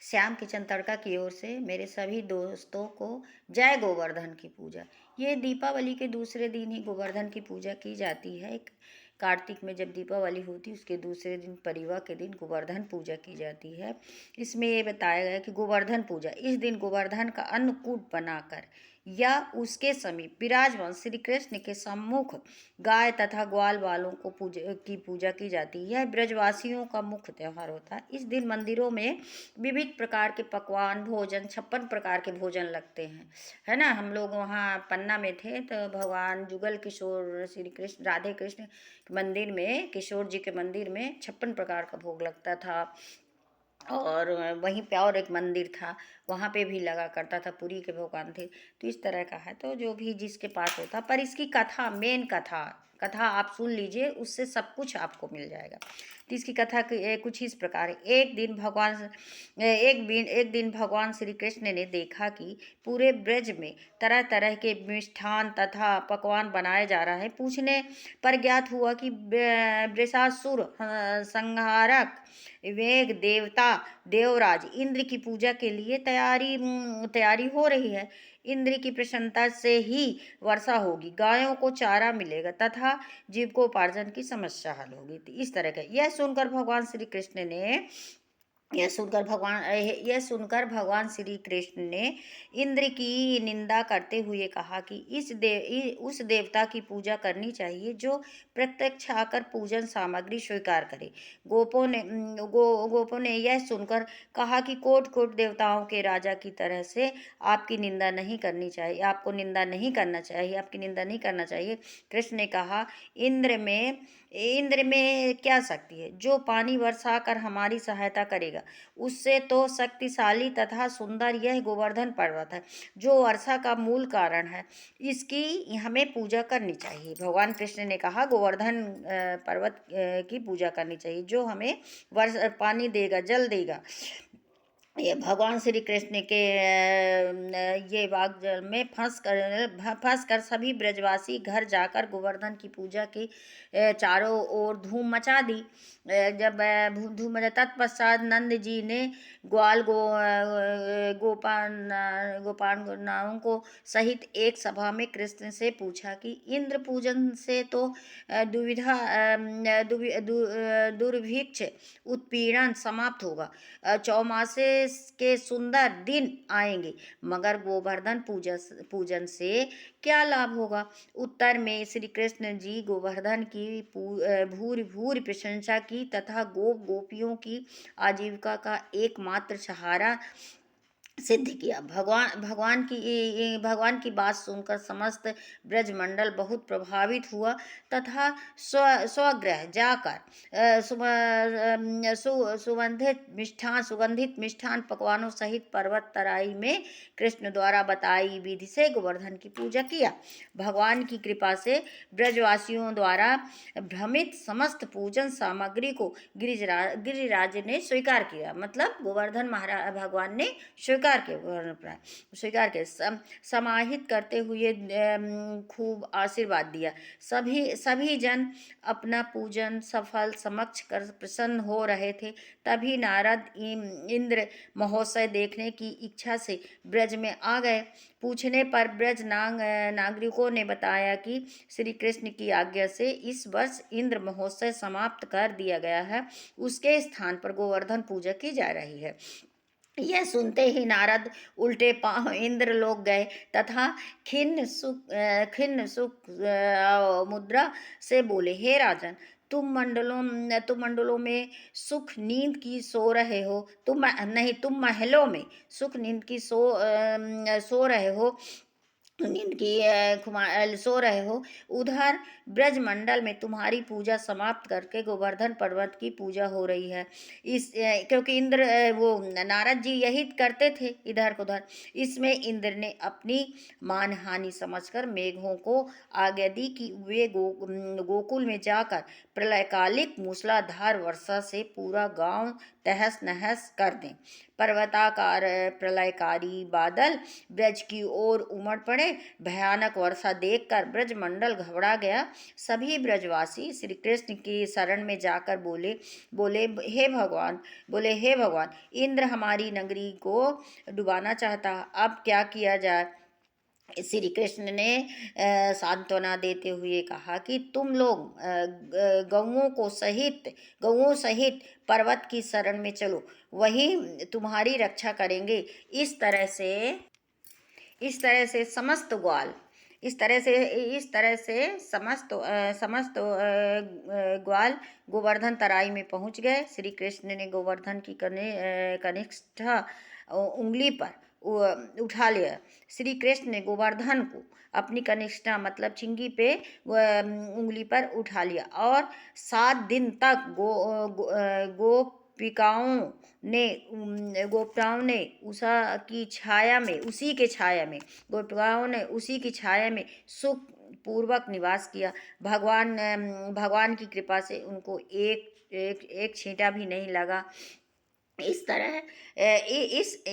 Shyam kitchen तड़का की ओर से मेरे सभी दोस्तों को जय गोवर्धन की पूजा। ये दीपावली के दूसरे दिन ही गोवर्धन की पूजा की जाती है। कार्तिक में जब दीपावली होती है उसके दूसरे दिन परिवा के दिन गोवर्धन पूजा की जाती है। इसमें ये बताया गया कि गोवर्धन पूजा इस दिन गोवर्धन का अन्नकूट बनाकर या उसके समीप विराजमान श्री कृष्ण के सम्मुख गाय तथा ग्वाल वालों को पूजा की जाती है। यह ब्रजवासियों का मुख्य त्यौहार होता है। इस दिन मंदिरों में विविध प्रकार के पकवान भोजन 56 प्रकार के भोजन लगते हैं, है ना। हम लोग वहाँ पन्ना में थे तो भगवान जुगल किशोर श्री कृष्ण राधे कृष्ण मंदिर में, किशोर जी के मंदिर में 56 प्रकार का भोग लगता था। और वहीं पे और एक मंदिर था, वहाँ पे भी लगा करता था, पुरी के भगवान थे। तो इस तरह का है, तो जो भी जिसके पास होता। पर इसकी कथा, मेन कथा कथा आप सुन लीजिए, उससे सब कुछ आपको मिल जाएगा। तो इसकी कथा कुछ इस प्रकार है। एक दिन भगवान श्री कृष्ण ने देखा कि पूरे ब्रज में तरह तरह के मिष्ठान तथा पकवान बनाए जा रहा है। पूछने पर ज्ञात हुआ कि वृषासुर संहारक वेग देवता देवराज इंद्र की पूजा के लिए तैयारी हो रही है। इंद्र की प्रसन्नता से ही वर्षा होगी, गायों को चारा मिलेगा तथा जीविकोपार्जन की समस्या हल होगी। तो इस तरह का यह सुनकर भगवान श्री कृष्ण ने इंद्र की निंदा करते हुए कहा कि उस देवता की पूजा करनी चाहिए जो प्रत्यक्ष आकर पूजन सामग्री स्वीकार करे। गोपों ने यह सुनकर कहा कि कोट कोट देवताओं के राजा की तरह से आपकी निंदा नहीं करनी चाहिए, आपको निंदा नहीं करना चाहिए, आपकी निंदा नहीं करना चाहिए। कृष्ण ने कहा, इंद्र में क्या शक्ति है? जो पानी बरसा कर हमारी सहायता करेगा। उससे तो शक्तिशाली तथा सुंदर यह गोवर्धन पर्वत है जो वर्षा का मूल कारण है, इसकी हमें पूजा करनी चाहिए। भगवान कृष्ण ने कहा गोवर्धन पर्वत की पूजा करनी चाहिए जो हमें पानी देगा, जल देगा। ये भगवान श्री कृष्ण के ये वाग्जल में फंस कर सभी ब्रजवासी घर जाकर गोवर्धन की पूजा की चारों ओर धूम मचा दी। जब धूम मचा, तत्पश्चात नंद जी ने गोपान को सहित एक सभा में कृष्ण से पूछा कि इंद्र पूजन से तो दुर्भिक्ष उत्पीड़न समाप्त होगा, चौमासे के सुंदर दिन आएंगे, मगर गोवर्धन पूजन से क्या लाभ होगा? उत्तर में श्री कृष्ण जी गोवर्धन की भूरि भूरि प्रशंसा की तथा गोपियों की आजीविका का एकमात्र सहारा सिद्ध किया। भगवान की बात सुनकर समस्त ब्रजमंडल बहुत प्रभावित हुआ तथा स्वगृह जाकर सुगंधित मिष्ठान पकवानों सहित पर्वत तराई में कृष्ण द्वारा बताई विधि से गोवर्धन की पूजा किया। भगवान की कृपा से ब्रजवासियों द्वारा भ्रमित समस्त पूजन सामग्री को गिरिराज ने स्वीकार किया। मतलब गोवर्धन महाराज भगवान ने स्वीकार के समाहित करते हुए खूब आशीर्वाद दिया। सभी जन अपना पूजन सफल समक्ष कर प्रसन्न हो रहे थे। तभी नारद इंद्र महोत्सव देखने की इच्छा से ब्रज में आ गए। पूछने पर ब्रज नागरिकों ने बताया कि श्री कृष्ण की आज्ञा से इस वर्ष इंद्र महोत्सव समाप्त कर दिया गया है, उसके स्थान पर गोवर्धन पूजा की जा रही है। यह सुनते ही नारद उल्टे पांव इंद्रलोक गए तथा खिन्न सुख मुद्रा से बोले, हे राजन, तुम मंडलों में सुख नींद की सो रहे हो, तुम महलों में सुख नींद की सो रहे हो, नींद की सो रहे हो। उधर ब्रजमंडल में तुम्हारी पूजा समाप्त करके गोवर्धन पर्वत की पूजा हो रही है। क्योंकि इंद्र वो नारद जी यही करते थे इधर उधर। इसमें इंद्र ने अपनी मानहानि समझकर मेघों को आज्ञा दी कि वे गोकुल में जाकर प्रलयकालिक मूसलाधार वर्षा से पूरा गांव तहस नहस कर दें। पर्वताकार प्रलयकारी बादल ब्रज की ओर उमड़ पड़े। भयानक वर्षा देखकर ब्रजमंडल घबरा गया। सभी ब्रजवासी श्री कृष्ण की शरण में जाकर बोले बोले हे भगवान हे भगवान, इंद्र हमारी नगरी को डुबाना चाहता, अब क्या किया जाए। श्री कृष्ण ने सांत्वना देते हुए कहा कि तुम लोग गौओं सहित पर्वत की शरण में चलो, वही तुम्हारी रक्षा करेंगे। इस तरह से समस्त ग्वाल इस तरह से समस्त ग्वाल गोवर्धन तराई में पहुंच गए। श्री कृष्ण ने गोवर्धन की कनिष्ठा उंगली पर उठा लिया। श्री कृष्ण ने गोवर्धन को अपनी कनिष्ठा मतलब चिंगी पे उंगली पर उठा लिया और 7 दिन तक गोपिकाओं ने उसी की छाया में सुख पूर्वक निवास किया। भगवान की कृपा से उनको एक छींटा भी नहीं लगा। इस तरह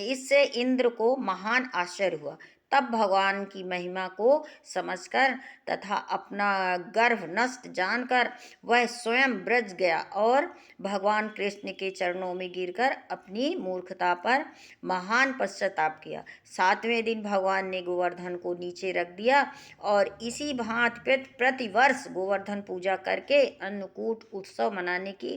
इससे इंद्र को महान आश्चर्य हुआ। तब भगवान की महिमा को समझकर तथा अपना गर्व नष्ट जानकर वह स्वयं ब्रज गया और भगवान कृष्ण के चरणों में गिरकर अपनी मूर्खता पर महान पश्चाताप किया। 7वें दिन भगवान ने गोवर्धन को नीचे रख दिया और इसी भांति प्रतिवर्ष गोवर्धन पूजा करके अन्नकूट उत्सव मनाने की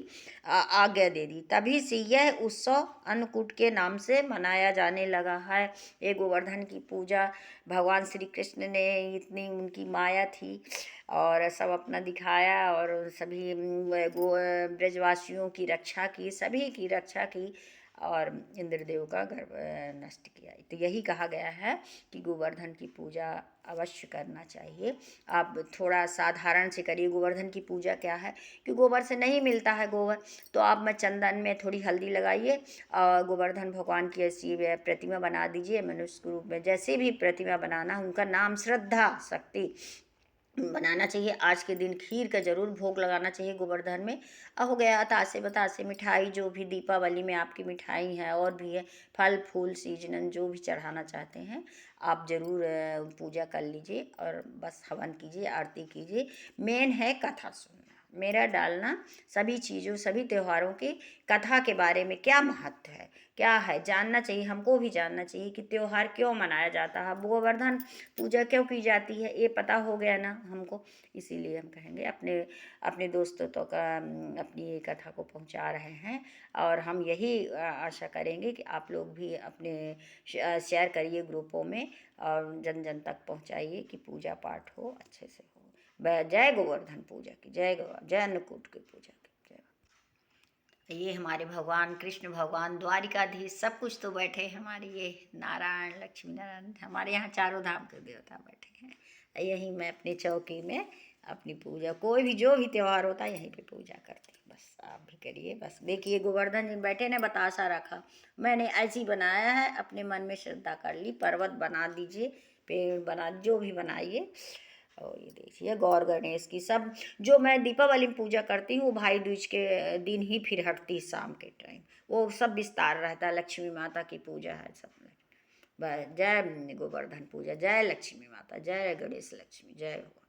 आज्ञा दे दी। तभी से यह उत्सव अन्नकूट के नाम से मनाया जाने लगा है। ये गोवर्धन की पूजा भगवान श्री कृष्ण ने इतनी उनकी माया थी और सब अपना दिखाया और सभी ब्रजवासियों की रक्षा की, सभी की रक्षा की और इंद्रदेव का गर्व नष्ट किया। तो यही कहा गया है कि गोवर्धन की पूजा अवश्य करना चाहिए। आप थोड़ा साधारण से करिए। गोवर्धन की पूजा क्या है कि गोबर से नहीं मिलता है गोबर, तो आप में चंदन में थोड़ी हल्दी लगाइए और गोवर्धन भगवान की ऐसी प्रतिमा बना दीजिए मनुष्य रूप में। जैसे भी प्रतिमा बनाना, उनका नाम श्रद्धा शक्ति बनाना चाहिए। आज के दिन खीर का जरूर भोग लगाना चाहिए गोवर्धन में। हो गया तासे बतासे मिठाई, जो भी दीपावली में आपकी मिठाई है और भी है, फल फूल सीजनल जो भी चढ़ाना चाहते हैं आप जरूर पूजा कर लीजिए और बस हवन कीजिए, आरती कीजिए। मेन है कथा सुनना, मेरा डालना, सभी चीज़ों सभी त्योहारों की कथा के बारे में क्या महत्व है, क्या है, जानना चाहिए। हमको भी जानना चाहिए कि त्योहार क्यों मनाया जाता है, गोवर्धन पूजा क्यों की जाती है, ये पता हो गया ना हमको। इसीलिए हम कहेंगे अपने अपने दोस्तों तो का अपनी ये कथा को पहुंचा रहे हैं और हम यही आशा करेंगे कि आप लोग भी अपने शेयर करिए ग्रुपों में और जन जन तक पहुंचाइए कि पूजा पाठ हो, अच्छे से हो। जय गोवर्धन पूजा की, जय अन्नकूट की पूजा की जय। ये हमारे भगवान कृष्ण भगवान द्वारिकाधीश सब कुछ तो बैठे हैं हमारे, ये नारायण लक्ष्मी नारायण, हमारे यहाँ चारों धाम के देवता बैठे हैं। यहीं मैं अपनी चौकी में अपनी पूजा, कोई भी जो भी त्यौहार होता है यहीं पे पूजा करती हूँ। बस आप भी करिए। बस देखिए गोवर्धन जी बैठे ने बतासा रखा, मैंने ऐसे ही बनाया है, अपने मन में श्रद्धा कर ली। पर्वत बना दीजिए, पेड़ बना, जो भी बनाइए। और ये देखिए गौर गणेश की सब जो मैं दीपावली में पूजा करती हूँ, भाई दूज के दिन ही फिर हटती शाम के टाइम, वो सब विस्तार रहता है। लक्ष्मी माता की पूजा है सब। जय गोवर्धन पूजा, जय लक्ष्मी माता, जय गणेश लक्ष्मी, जय हो।